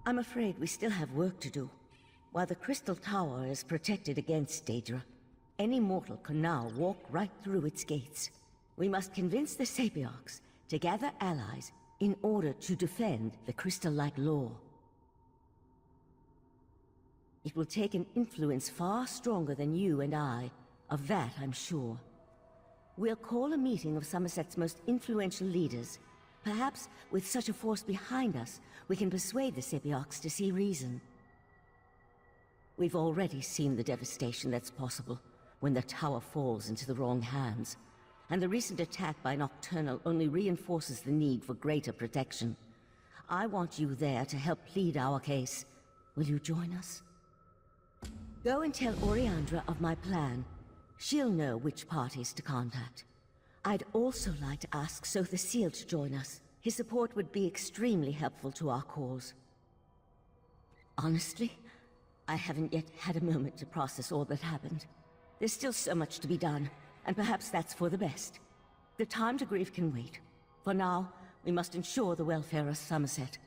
I'm afraid we still have work to do. While the Crystal Tower is protected against Daedra, any mortal can now walk right through its gates. We must convince the Sapiarchs to gather allies in order to defend the crystal-like law. It will take an influence far stronger than you and I, of that I'm sure. We'll call a meeting of Summerset's most influential leaders. Perhaps, with such a force behind us, we can persuade the Sapiarchs to see reason. We've already seen the devastation that's possible when the tower falls into the wrong hands, and the recent attack by Nocturnal only reinforces the need for greater protection. I want you there to help plead our case. Will you join us? Go and tell Oriandra of my plan. She'll know which parties to contact. I'd also like to ask Sotha Seal to join us. His support would be extremely helpful to our cause. Honestly, I haven't yet had a moment to process all that happened. There's still so much to be done, and perhaps that's for the best. The time to grieve can wait. For now, we must ensure the welfare of Summerset.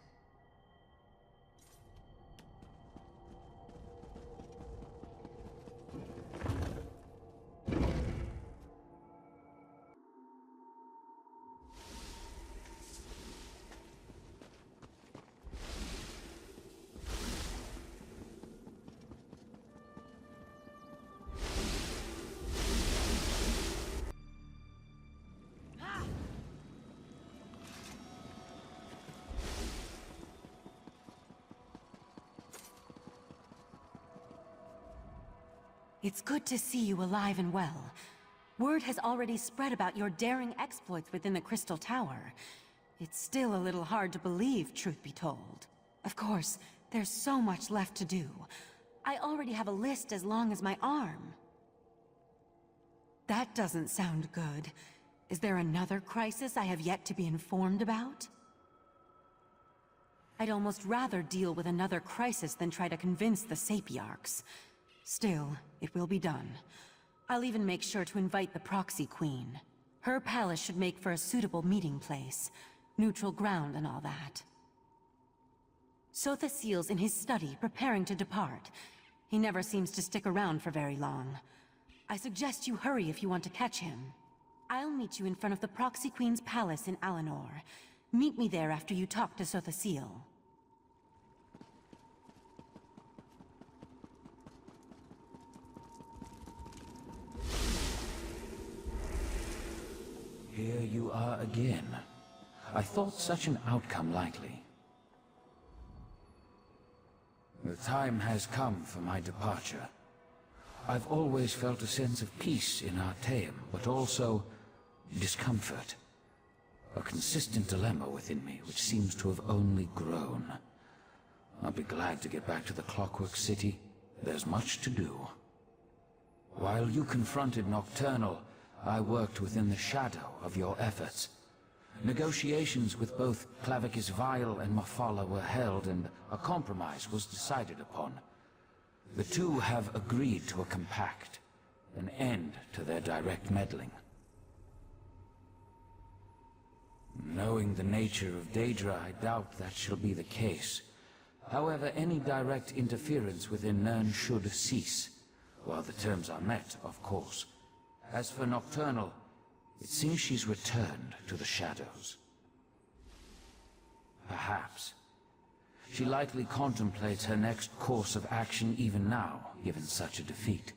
It's good to see you alive and well. Word has already spread about your daring exploits within the Crystal Tower. It's still a little hard to believe, truth be told. Of course, there's so much left to do. I already have a list as long as my arm. That doesn't sound good. Is there another crisis I have yet to be informed about? I'd almost rather deal with another crisis than try to convince the Sapiarchs. Still, it will be done. I'll even make sure to invite the Proxy Queen. Her palace should make for a suitable meeting place. Neutral ground and all that. Sotha Seal's in his study, preparing to depart. He never seems to stick around for very long. I suggest you hurry if you want to catch him. I'll meet you in front of the Proxy Queen's palace in Alinor. Meet me there after you talk to Sotha Seal. Here you are again. I thought such an outcome likely. The time has come for my departure. I've always felt a sense of peace in Artaeum, but also discomfort. A consistent dilemma within me, which seems to have only grown. I'll be glad to get back to the Clockwork City. There's much to do. While you confronted Nocturnal, I worked within the shadow of your efforts. Negotiations with both Clavicus Vile and Mafala were held, and a compromise was decided upon. The two have agreed to a compact, an end to their direct meddling. Knowing the nature of Daedra, I doubt that shall be the case. However, any direct interference within Nirn should cease, while the terms are met, of course. As for Nocturnal, it seems she's returned to the shadows. Perhaps. She likely contemplates her next course of action even now, given such a defeat.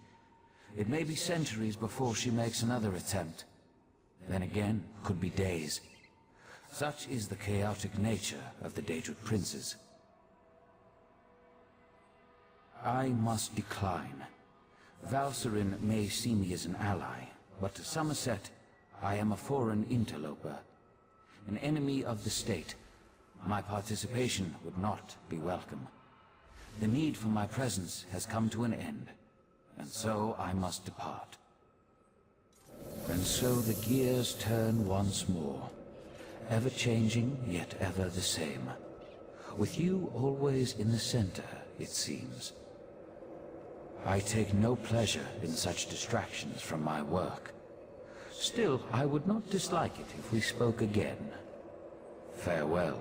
It may be centuries before she makes another attempt. Then again, could be days. Such is the chaotic nature of the Daedric Princes. I must decline. Valcerin may see me as an ally, but to Summerset, I am a foreign interloper. An enemy of the state. My participation would not be welcome. The need for my presence has come to an end, and so I must depart. And so the gears turn once more, ever changing, yet ever the same. With you always in the center, it seems. I take no pleasure in such distractions from my work. Still, I would not dislike it if we spoke again. Farewell.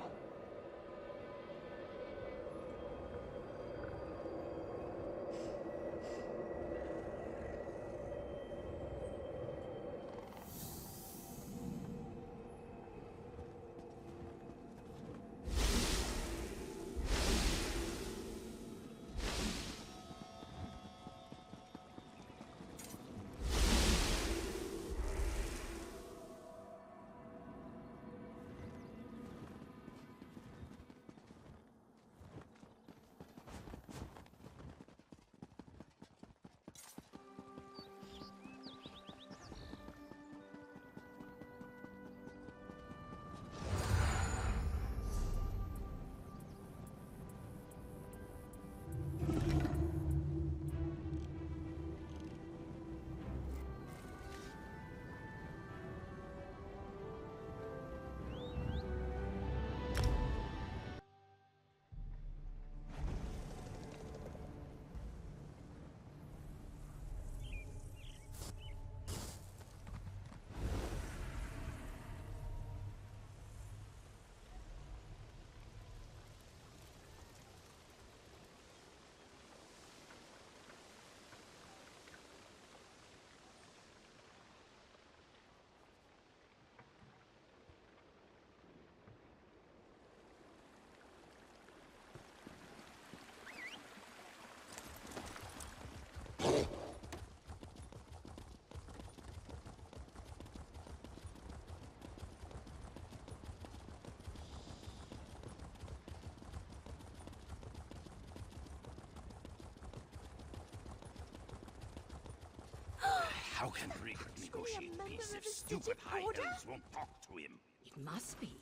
How can Riegert negotiate peace if stupid high elves won't talk to him? It must be.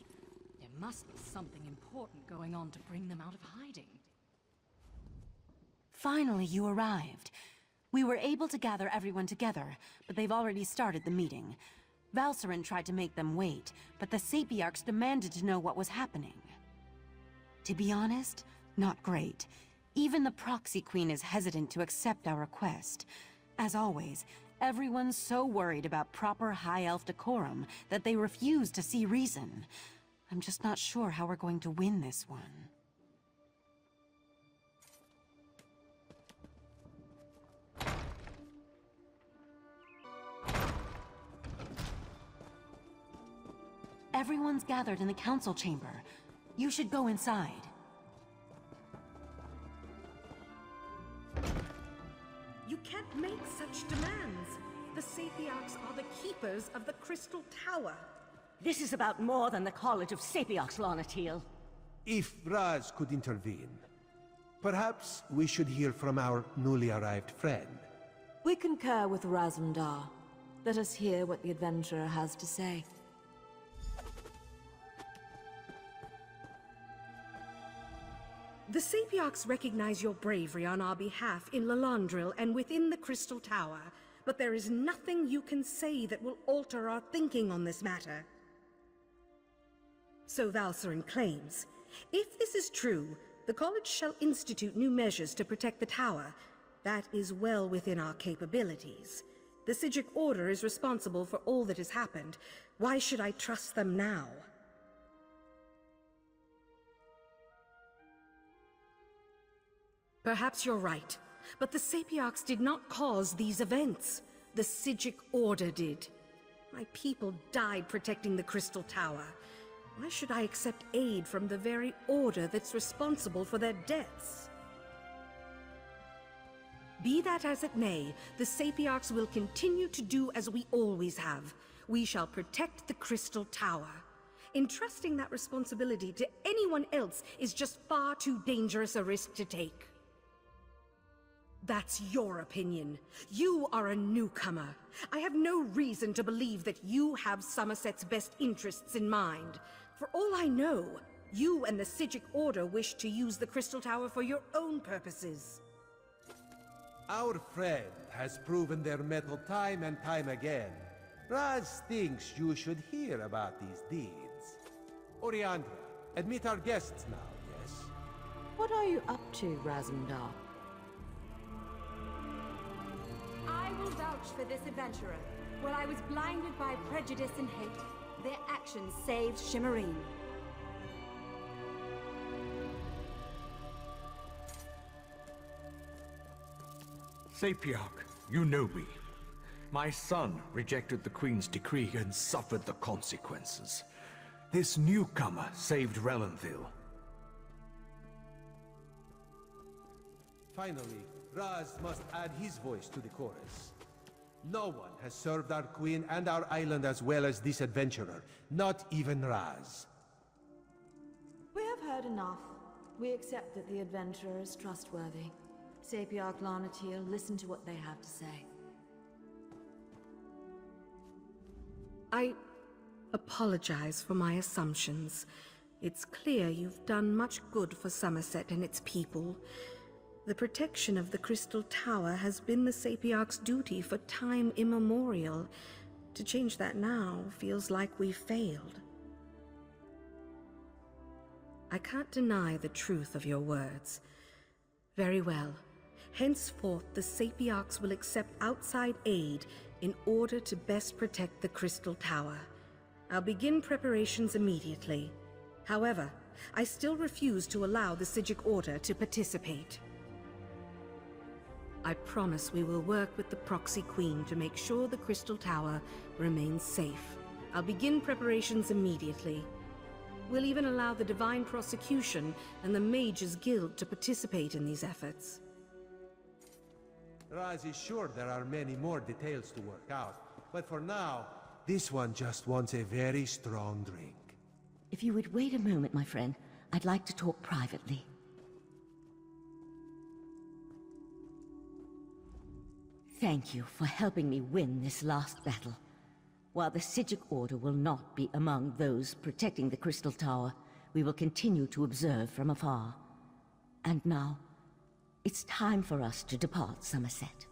There must be something important going on to bring them out of hiding. Finally, you arrived. We were able to gather everyone together, but they've already started the meeting. Valcerin tried to make them wait, but the Sapiarchs demanded to know what was happening. To be honest, not great. Even the Proxy Queen is hesitant to accept our request. As always, everyone's so worried about proper High Elf decorum that they refuse to see reason. I'm just not sure how we're going to win this one. Everyone's gathered in the council chamber. You should go inside. You can't make such demands. The Sapiarchs are the keepers of the Crystal Tower. This is about more than the College of Sapiarchs, Lonatiel. If Raz could intervene, perhaps we should hear from our newly arrived friend. We concur with Razumdar. Let us hear what the adventurer has to say. The Sapiarchs recognize your bravery on our behalf in Lalandril and within the Crystal Tower, but there is nothing you can say that will alter our thinking on this matter. So Valcerin claims. If this is true, the College shall institute new measures to protect the tower. That is well within our capabilities. The Psijic Order is responsible for all that has happened. Why should I trust them now? Perhaps you're right, but the Sapiarchs did not cause these events. The Psijic Order did. My people died protecting the Crystal Tower. Why should I accept aid from the very Order that's responsible for their deaths? Be that as it may, the Sapiarchs will continue to do as we always have. We shall protect the Crystal Tower. Entrusting that responsibility to anyone else is just far too dangerous a risk to take. That's your opinion. You are a newcomer. I have no reason to believe that you have Summerset's best interests in mind. For all I know, you and the Psijic Order wish to use the Crystal Tower for your own purposes. Our friend has proven their mettle time and time again. Raz thinks you should hear about these deeds. Oriandra, admit our guests now, yes? What are you up to, Razumdar? I will vouch for this adventurer. While I was blinded by prejudice and hate, their actions saved Shimmerine. Sapiarch, you know me. My son rejected the Queen's decree and suffered the consequences. This newcomer saved Relenthil. Finally, Raz must add his voice to the chorus. No one has served our queen and our island as well as this adventurer, not even Raz. We have heard enough. We accept that the adventurer is trustworthy. Sapiarch Lonatiel, listen to what they have to say. I apologize for my assumptions. It's clear you've done much good for Summerset and its people. The protection of the Crystal Tower has been the Sapiarch's duty for time immemorial. To change that now feels like we've failed. I can't deny the truth of your words. Very well. Henceforth, the Sapiarchs will accept outside aid in order to best protect the Crystal Tower. I'll begin preparations immediately. However, I still refuse to allow the Psijic Order to participate. I promise we will work with the Proxy Queen to make sure the Crystal Tower remains safe. I'll begin preparations immediately. We'll even allow the Divine Prosecution and the Mages Guild to participate in these efforts. Raz is sure there are many more details to work out, but for now, this one just wants a very strong drink. If you would wait a moment, my friend, I'd like to talk privately. thank you for helping me win this last battle. While the Psijic Order will not be among those protecting the Crystal Tower, we will continue to observe from afar. And now, it's time for us to depart Summerset.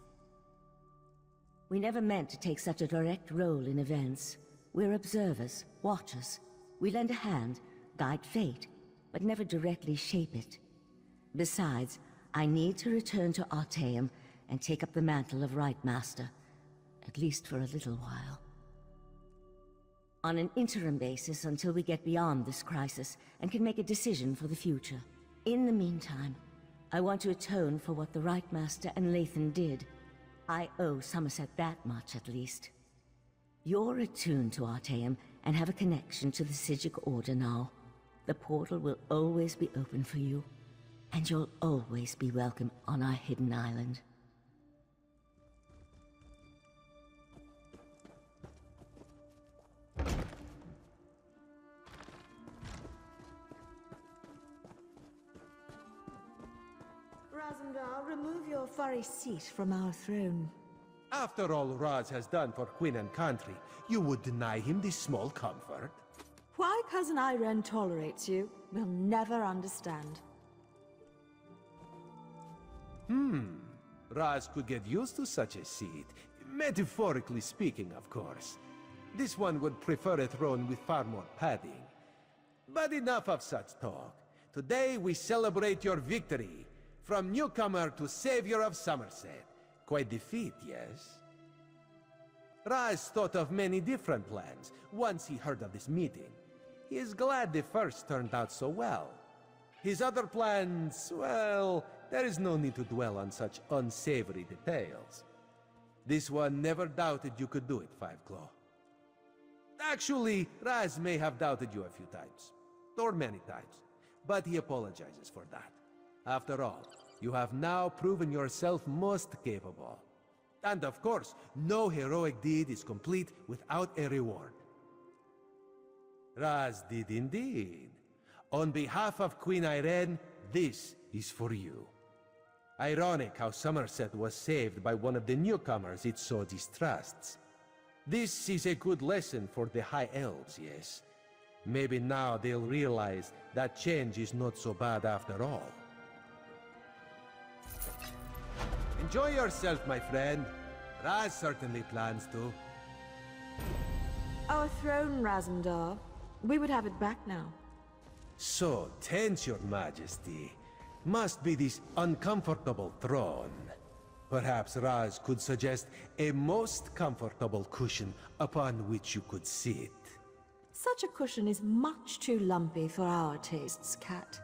We never meant to take such a direct role in events. We're observers, watchers. We lend a hand, guide fate, but never directly shape it. Besides, I need to return to Artaeum and take up the mantle of Rite Master, at least for a little while. On an interim basis until we get beyond this crisis and can make a decision for the future. In the meantime, I want to atone for what the Rite Master and Lathan did. I owe Summerset that much, at least. You're attuned to Artaeum and have a connection to the Psijic Order now. The portal will always be open for you, and you'll always be welcome on our hidden island. Razandar, remove your furry seat from our throne. After all Raz has done for Queen and country, you would deny him this small comfort? Why Cousin Irene tolerates you, we'll never understand. Raz could get used to such a seat. Metaphorically speaking, of course. This one would prefer a throne with far more padding. But enough of such talk. Today we celebrate your victory. From newcomer to savior of Summerset. Quite the feat, yes? Raz thought of many different plans once he heard of this meeting. He is glad the first turned out so well. His other plans, well, there is no need to dwell on such unsavory details. This one never doubted you could do it, Fiveclaw. Actually, Raz may have doubted you a few times. Or many times. But he apologizes for that. After all, you have now proven yourself most capable. And of course, no heroic deed is complete without a reward. Raz did indeed. On behalf of Queen Irene, this is for you. Ironic how Summerset was saved by one of the newcomers it so distrusts. This is a good lesson for the High Elves, yes? Maybe now they'll realize that change is not so bad after all. Enjoy yourself, my friend. Raz certainly plans to. Our throne, Razandar. We would have it back now. So tense, your majesty. Must be this uncomfortable throne. Perhaps Raz could suggest a most comfortable cushion upon which you could sit. Such a cushion is much too lumpy for our tastes, Cat.